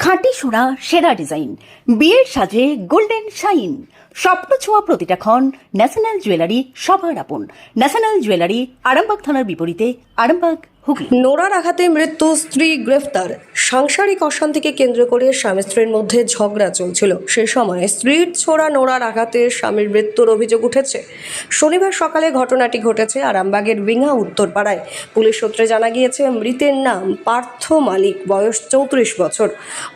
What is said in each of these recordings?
খাঁটি সোনা সেরা ডিজাইন, বিয়ের সাজে গোল্ডেন শাইন, স্বপ্ন ছোঁয়া প্রতিটা ক্ষণ। ন্যাশনাল জুয়েলারি সবার আপন। ন্যাশনাল জুয়েলারি, আরামবাগ থানার বিপরীতে, আরামবাগ, হুগলি। নোরার আঘাতে মৃত্যু, স্ত্রী গ্রেফতার। সাংসারিক অশান্তিকে কেন্দ্র করে স্বামী স্ত্রীর মধ্যে ঝগড়া চলছিল। সে সময় স্ত্রীর ছোড়া নোরার আঘাতে স্বামীর মৃত্যুর অভিযোগ উঠেছে। শনিবার সকালে ঘটনাটি ঘটেছে আরামবাগের বিঙা উত্তরপাড়ায়। পুলিশ সূত্রে জানা গিয়েছে, মৃতের নাম পার্থ মালিক, বয়স 34 বছর।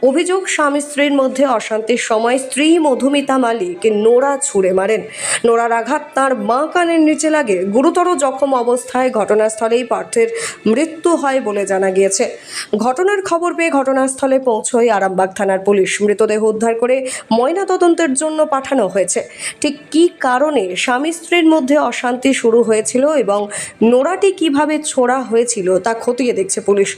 অভিযোগ, স্বামী স্ত্রীর মধ্যে অশান্তির সময় স্ত্রী মধুমিতা মালিক নোরা ছুঁড়ে মারেন। নোরার আঘাত তাঁর বাঁ কানের নিচে লাগে। গুরুতর জখম অবস্থায় ঘটনাস্থলেই পার্থের মৃত্যু হয় বলে জানা গিয়েছে। ঘটনার খবর পেয়ে ঘটনাস্থলে পৌঁছয় আরামবাগ থানার পুলিশ। মৃতদেহ উদ্ধার করে ময়নাতদন্তের জন্য পাঠানো হয়েছে। ঠিক কী কারণে স্বামী স্ত্রীর মধ্যে অশান্তি শুরু হয়েছিল এবং নোরাটি কিভাবে ছোড়া হয়েছিল তা খতিয়ে দেখছে পুলিশ।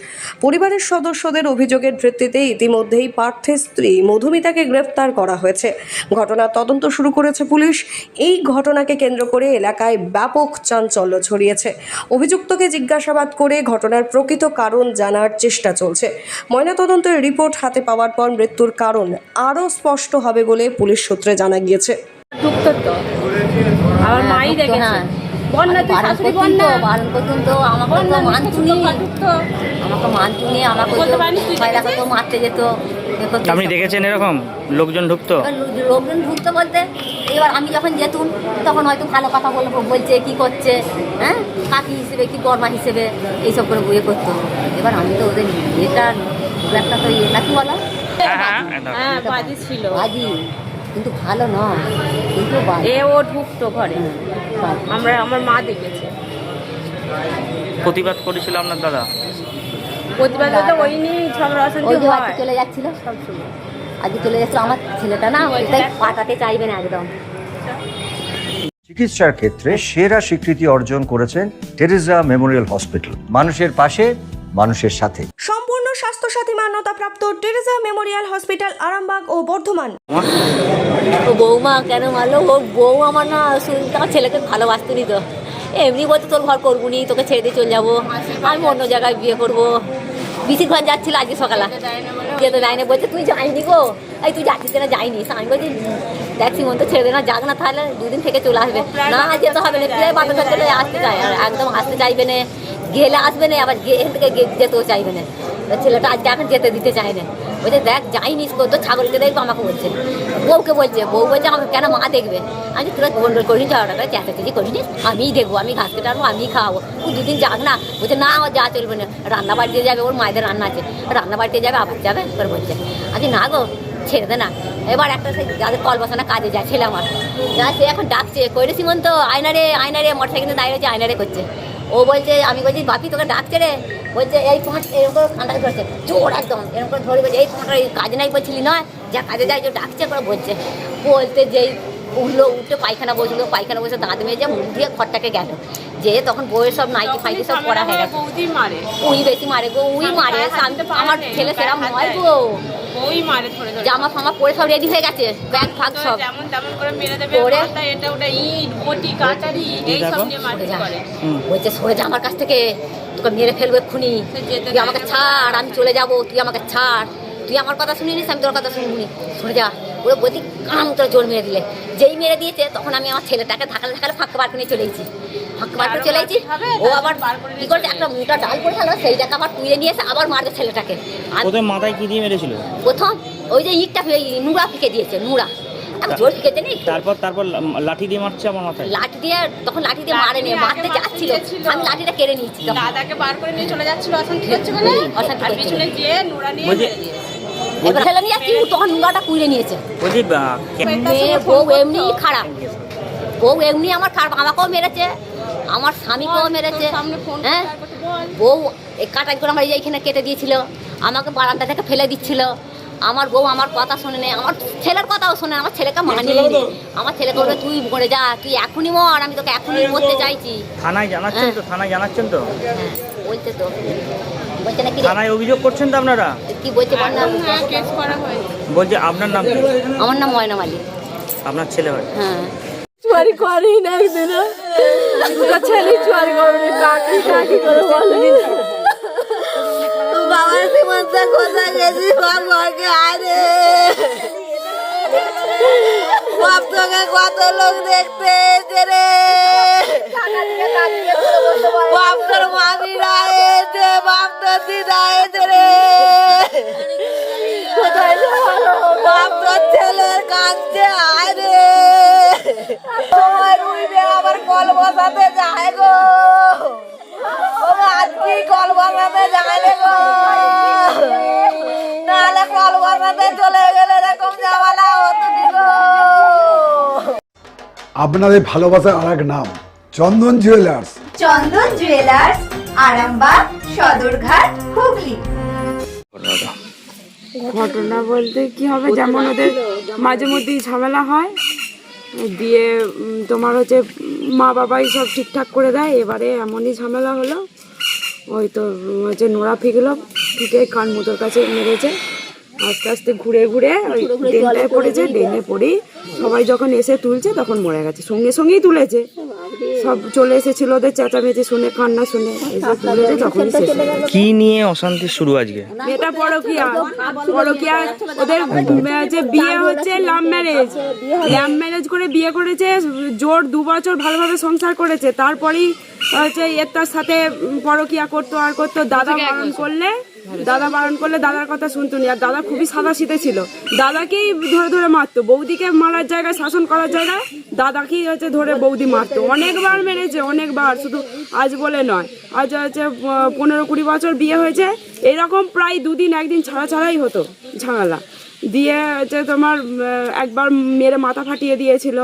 পরিবারের সদস্যদের অভিযোগের ভিত্তিতে ইতিমধ্যেই পার্থের স্ত্রী মধুমিতাকে গ্রেফতার করা হয়েছে। ঘটনার তদন্ত শুরু করেছে পুলিশ। এই ঘটনাকে কেন্দ্র করে এলাকায় ব্যাপক চাঞ্চল্য ছড়িয়েছে। অভিযুক্তকে জিজ্ঞাসাবাদ করে ঘটনার প্রকৃত কারণ জানার চেষ্টা চলছে। ময়নাতদন্তের রিপোর্ট হাতে পাওয়ার পর মৃত্যুর কারণ আরও স্পষ্ট হবে বলে পুলিশ সূত্রে জানা গিয়েছে। ঢুকতো তো আমার মাই দেখেছে। বন্যা তুই শাশুড়ি বন্যা বারণ করতেন তো আমাকে তো মানতুনি আমাকে তো মারতে যেত। আপনি দেখেছেন এরকম লোকজন ঢুকতো? লোকজন ঢুকতো বলতে এবার আমি যখন যেতুম তখন হয়তো ভালো কথা বলছে কি করছে, হ্যাঁ, কাকি হিসেবে কি বর্মা হিসেবে এইসব করে বইয়ে করতো। এবার আমি তো ওদের এটা একটা তো এটা কি বলো, হ্যাঁ বাজি ছিল, বাজি, কিন্তু ভালো নয়, কিন্তু এ ও ঢুকতো ঘরে। আমার মা দেখেছে। প্রতিবাদ করেছিল আপনার দাদা? প্রতিবাদ তো ওই নিয়ে ঝগড়া অশান্তি হয়। চলে যাচ্ছিল সবসময়, আজকে চলে যাচ্ছিল আমার ছেলেটা না, ওইটাই পাঠাতে চাইবে না একদম। চিকিৎসার ক্ষেত্রে সেরা স্বীকৃতি অর্জন করেছেন টেরেজা মেমোরিয়াল হসপিটাল। মানুষের পাশে, মানুষের সাথে। সম্পূর্ণ স্বাস্থ্যসাথী মান্যতাপ্রাপ্ত টেরেজা মেমোরিয়াল হসপিটাল, আরামবাগ ও বর্ধমান। ও বৌমা কেন মারলো? ও বউ আমার না আমার ছেলেকে ভালোবাসতে নিত। এমনি বলতো তোর ঘর করবো নি, তোকে ছেড়ে দিয়ে চলে যাবো, আমি অন্য জায়গায় বিয়ে করবো। বিসির ঘর যাচ্ছিল আজকে সকালে, যেতে যাই না, বলছে তুই যাইনি গো, এই তুই যাচ্ছিস না? যাইনি। আমি বলছি দেখ সিমন্ত ছেড়ে দে না, যাক না, তাহলে দুদিন থেকে চলে আসবে। না যেতে হবে না, প্রায় বাধা চলে আসতে চায়, আর একদম আসতে চাইবে না, গেলে আসবে না, আবার এখান থেকে যেতেও চাইবে না। ছেলেটা আজকে এখন যেতে দিতে চায় না, বলছে দেখ যাইনি, তো ছাগলকে দেখবো, আমাকে বলছে, বউকে বলছে, বউ বলছে আমাকে কেন মা দেখবে। আমি তোরা গন্ডল করিনি, ঝগড়া করে চেঁচাচেঁচি করিনি, আমিই দেখবো, আমি ঘাস কেটে আনবো, আমিই খাওয়াবো, তুই দুদিন যাক না। বলছে না আমার যা চলবে না, রান্না বাড়িতে যাবে, ওর মায়েদের রান্না আছে, রান্না বাড়িতে যাবে, আবার যাবে করে বলছে। আমি না গো ছেড়ে দে না। এবার একটা সেই যাদের কল বসানো কাজে যায় ছেলে আমার, যা সে এখন ডাকছে, কইরে সীমন্ত আয়নারে আয়নারে, মোটর সাইকেলে দাঁড়িয়ে রয়েছে, আয়নারে করছে। ও বলছে, আমি বলছি বাপি তোকে ডাকছে রে, বলছে এই ফোঁট এরকম করে কাঁটা ধরছে, জোর একদম এরকম করে ধরে বলছে এই ফোঁটা কাজে নাই বলছিলি নয়, যা কাজে যায় যে ডাকছে করে বলছে। বলতে যেই উঠলো, উঠে পায়খানা বসলো, পায়খানা বসে দাঁত মেজে মুখ দিয়ে ঘরটাকে গেল। যে তখন বউয়ের সব নাইটি ফাইটি সব পড়া হয়ে গেছে। উই বেশি মারে গো, উই মারে। আমার ছেলে সেরকম নয় গো, জামা ফামা পরে সব রেডি হয়ে গেছে, ব্যাগ ফাগ সব পরে বলছে সরে যা আমার কাছ থেকে, তোকে মেরে ফেলবো এক্ষুনি, তুই আমাকে ছাড়, আমি চলে যাবো, তুই আমাকে ছাড়, তুই আমার কথা শুনিনিস, আমি তোর কথা শুনিনি, সরে যা। ওরা বলছি কাম তোরা জোর মেরে দিলে। যেই মেরে দিয়েছে তখন আমি আমার ছেলেটাকে ধাকালে ধাকালে ফাঁকা বার করে চলে এসেছি, ফাঁকা বার করে চলে এসেছি। ও আবার কি করছে, একটা মোটা ডাল পড়ে গেল, সেইটাকে আবার তুলে নিয়ে এসে আবার মারবে ছেলেটাকে। মাথায় কি দিয়ে মেরেছিল? প্রথম ওই যে ইটটা নুড়া ফেঁকে দিয়েছে, নুড়া জোর ফেঁকেছে নি। তারপর লাঠি দিয়ে মারছে আমার মাথায়। লাঠি দিয়ে, তখন লাঠি দিয়ে মারেনি, মারতে যাচ্ছিল, আমি লাঠিটা কেড়ে নিয়েছি। দাদাকে বার করে নিয়ে চলে যাচ্ছিল অশান্তি করছে বলে, অশান্তি করছে পিছনে গিয়ে নুরা নিয়ে মেরে দিয়েছে। এবার ছেলে নিয়ে যাচ্ছি, তখন নুড়াটা কুড়ে নিয়েছে। বলছি বউ এমনি খারাপ, বউ এমনি আমার খারাপ, আমাকেও মেরেছে, আমার স্বামীকেও মেরেছে। হ্যাঁ, বউ কাটাই করে আমার এইখানে কেটে দিয়েছিল, আমাকে বারান্দা থেকে ফেলে দিচ্ছিল। আমার বউ আমার কথা শোনে না, আমার ছেলের কথাও শোনে, আমার ছেলেকে মানিয়ে নি। আমার ছেলেকে বলবে তুই মরে যা, তুই এখনই মর, আমি তোকে এখনই মরতে চাইছি। থানায় জানাচ্ছেন তো? থানায় জানাচ্ছেন তো? হ্যাঁ বলছে তো, বলছে নাকি থানায় অভিযোগ করছেন তো আপনারা? কি বলছে বল না। কেস করা হয়েছে। বলছি আপনার নাম কি? আমার নাম ময়না মালিক। আপনার ছেলে হয়? হ্যাঁ, চুয়ারি করি না একদিন, ছেলে চুয়ারি করবি, কাকি কাকি করে বলবি। বাবা সীমন্ত কোথায় গেছি ঘর ঘরকে আরে বাপ তোকে কত লোক দেখতে এসে রে বাপ তোর মামিরা এসে বাপ তোর দিদা এসে রে বাপ তোর ছেলের কাঁদছে আরে তোমার উইবে আবার কল বসাতে যায় গো আজকে কল বসাতে যায় রে গো নাহলে কল বসাতে চলে গেলে এরকম ঝামেলা হতো নি গো। আপনাদের ভালোবাসার আর এক নাম চন্দন জুয়েলার্স। চন্দন জুয়েলার্স, আরামবাগ, সদরঘাট, হুগলি। ঘটনা বলতে কি হবে, যেমন ওদের মাঝে মধ্যেই ঝামেলা হয়, দিয়ে তোমার হচ্ছে মা বাবাই সব ঠিকঠাক করে দেয়। এবারে এমনই ঝামেলা হলো, ওই তো হচ্ছে নোড়া ফিকলো, ফিকে কান মুতোর কাছে মেরেছে। আস্তে আস্তে ঘুরে ঘুরে ওই ড্রেনটায় পড়েছে, ড্রেনে পড়েই সবাই যখন এসে তুলছে তখন মরে গেছে। সঙ্গে সঙ্গেই তুলেছে, সব চলে এসেছিল ওদের চেঁচামেচি শুনে, কান্না শুনে এসে তুলেছে, তখনই শেষ হয়ে গেছে। কি নিয়ে অশান্তি শুরু আজকে? এটা পরকিয়া, পরকিয়া ওদের যে বিয়ে হচ্ছে লাভ ম্যারেজ করে বিয়ে করেছে, জোর 2 বছর ভালোভাবে সংসার করেছে, তারপরেই হচ্ছে এর তার সাথে পরকিয়া করতো আর করতো। দাদা বারণ করলে দাদার কথা শুনতো না, আর দাদা খুবই সাদাসিধে ছিল, দাদাকেই ধরে ধরে মারতো। বৌদিকে মারার জায়গায়, শাসন করার জায়গায় দাদাকেই হচ্ছে ধরে বৌদি মারতো। অনেকবার মেরেছে, অনেকবার, শুধু আজ বলে নয়। আজ হচ্ছে 15-20 বছর বিয়ে হয়েছে, এরকম প্রায় 2 দিন 1 দিন ছাড়াই হতো ঝামেলা। দিয়ে হচ্ছে তোমার একবার মেরে মাথা ফাটিয়ে দিয়েছিল,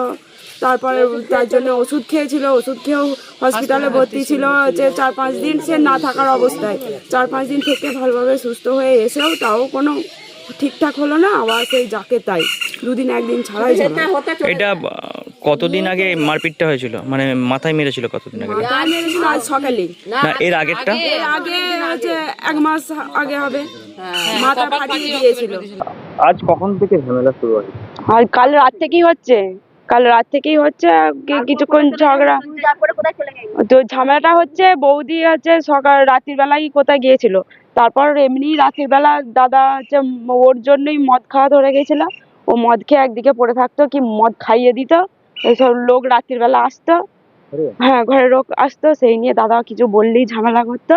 তারপরে তার জন্য ওষুধ খেয়েছিল, ওষুধ খেয়েও হসপিটালে ভর্তি ছিল হচ্ছে 4-5 দিন, সে না থাকার অবস্থায়। 4-5 দিন থেকে ভালোভাবে সুস্থ হয়ে এসেও তাও কোনো ঠিকঠাক হলো না, আবার সেই যাকে তাই 2 দিন 1 দিন ছাড়াই ঝামেলা। এটা কতদিন আগে মারপিটটা হয়েছিল, মানে মাথায় মেরেছিল কতদিন আগে? মাথায় মেরেছিল আজ সকালেই। না এর আগেরটা? এর আগে হচ্ছে 1 মাস আগে হবে, মাথা ফাটিয়ে দিয়েছিল। আজ কখন থেকে ঝামেলা শুরু হয়েছে? আর কাল রাত থেকেই হচ্ছে কিছুক্ষণ ঝগড়া। তো ঝামেলাটা হচ্ছে বৌদি হচ্ছে রাত্রির বেলায় কোথায় গিয়েছিল, তারপর এমনি রাত্রির বেলা দাদা হচ্ছে ওর জন্যই মদ খাওয়া ধরে গেছিল। ও মদ খেয়ে একদিকে পড়ে থাকতো, কি মদ খাইয়ে দিত, এইসব লোক রাত্রির বেলা আসতো, হ্যাঁ ঘরের লোক আসতো, সেই নিয়ে দাদা কিছু বললেই ঝামেলা করতো।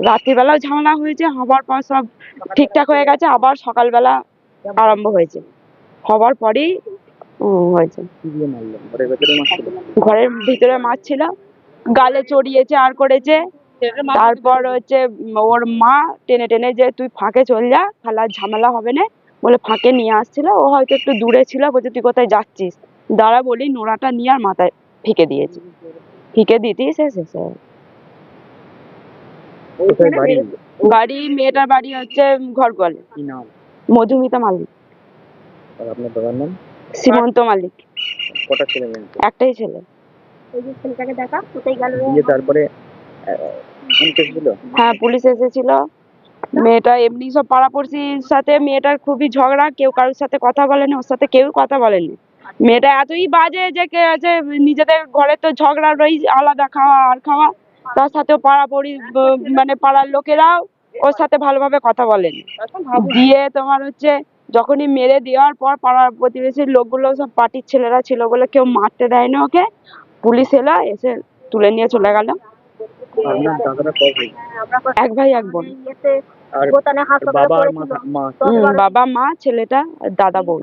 রাত্রির বেলাও ঝামেলা হয়েছে, হবার পর সব ঠিকঠাক হয়ে গেছে, আবার সকালবেলা আরম্ভ হয়েছে, হবার পরেই হয়েছে। ঘরের ভিতরে মারছিল, গালে চড়িয়েছে আর করেছে। তারপর হচ্ছে ওর মা টেনে টেনে যে তুই ফাঁকে চল যা, তাহলে আর ঝামেলা হবে না বলে ফাঁকে নিয়ে আসছিল। ও হয়তো একটু দূরে ছিল, বলছে তুই কোথায় যাচ্ছিস, দাঁড়া বলি নোড়াটা নিয়ে আর মাথায় ফিকে দিয়েছে, ফিকে দিতেই শেষ। বাড়ি মেয়েটার বাড়ি হচ্ছে ঘরগোয়ালে। মধুমিতা মালিক। আপনার দাদার নাম? সীমন্ত মালিক। কটা ছেলে মেয়ে? একটাই ছেলে। তারপরে হ্যাঁ পুলিশ এসেছিল। মেয়েটা এমনি সব পাড়াপড়শির সাথে মেয়েটার খুবই ঝগড়া, কেউ কারোর সাথে কথা বলেনি, ওর সাথে কেউ কথা বলেনি। মেয়েটা এতই বাজে যে নিজেদের ঘরে তো ঝগড়া রই, আলাদা খাওয়া আর খাওয়া, তার সাথেও মানে পাড়ার লোকেরাও ওর সাথে ভালোভাবে কথা বলেনি। দিয়ে তোমার হচ্ছে যখনই মেরে দেওয়ার পর পাড়ার প্রতিবেশীর লোকগুলো সব পার্টির ছেলেরা ছিল বলে কেউ মারতে দেয়নি ওকে, পুলিশ এলো, এসে তুলে নিয়ে চলে গেল। 1 ভাই 1 বোন। বাবা মা ছেলেটা দাদা বউ।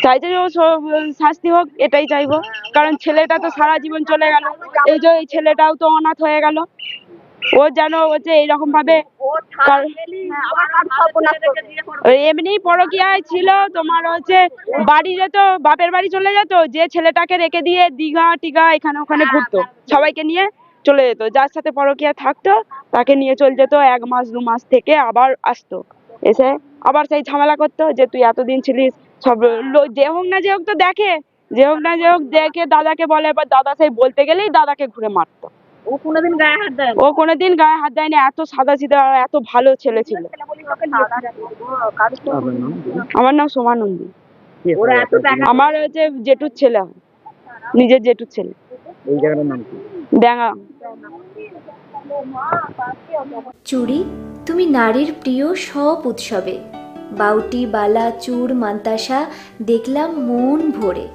চাইছে যে ও শাস্তি হোক, এটাই চাইবো, কারণ ছেলেটা তো সারা জীবন চলে গেল, এই যে এই ছেলেটাও তো অনাথ হয়ে গেল। ও যেন হচ্ছে এইরকম ভাবে এমনি পরকীয়ায় ছিল, তোমার হচ্ছে বাড়ি যেত, বাপের বাড়ি চলে যেত, যে ছেলেটাকে রেখে দিয়ে দীঘা টিঘা এখানে ওখানে ঘুরতো, সবাইকে নিয়ে চলে যেত, যার সাথে পরকীয়া থাকতো তাকে নিয়ে চলে যেত। 1 মাস 2 মাস থেকে আবার আসতো, এসে আবার সেই ঝামেলা করতো যে তুই এতদিন ছিলিস। সব যে হোক না যে হোক তো দেখে, যে হোক না যে হোক দেখে দাদাকে বলে, এবার দাদা সেই বলতে গেলেই দাদাকে ঘুরে মারতো। ও কোনোদিন গায়ে হাত দেয়নি, এত সাদাসিধা আর এত ভালো ছেলে ছিল। আমার নাম সোমা নন্দী। আমার হচ্ছে জেঠুর ছেলে, নিজের জেঠুর ছেলে। এই জায়গাটার নাম কি? ড্যাঙ্গা। চুড়ি তুমি তুমি নারীর প্রিয় সব উৎসবে, বাউটি, বালা, চূড়, মান্তাসা দেখলাম মন ভরে।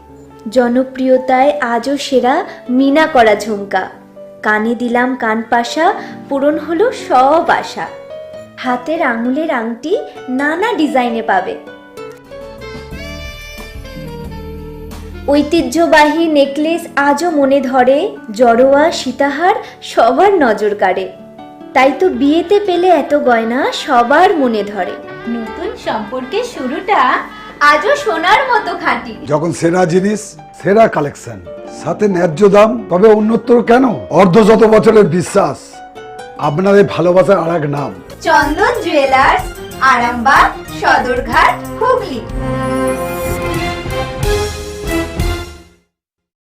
জনপ্রিয়তায় আজও সেরা মিনা করা ঝুমকা, কানে দিলাম কানপাশা, পূরণ হলো সব আশা। হাতের আঙুলের আংটি নানা ডিজাইনে পাবে, ঐতিহ্যবাহী নেকলেস আজও মনে ধরে, জড়োয়া সীতাহার সবার নজর কাড়ে। তাই তো বিয়েতে পেলে এত গয়না সবার মনে ধরে। নতুন সম্পর্কের শুরুটা আজও সোনার মতো খাঁটি। যখন সেরা জিনিস, সেরা কালেকশন, সাথে ন্যায্য দাম, তবে উন্নতর কেন? অর্ধশত বছরের বিশ্বাস, আপনাদের ভালোবাসার আর এক নাম। চন্দন জুয়েলার্স, আরামবাগ, সদরঘাট, হুগলি।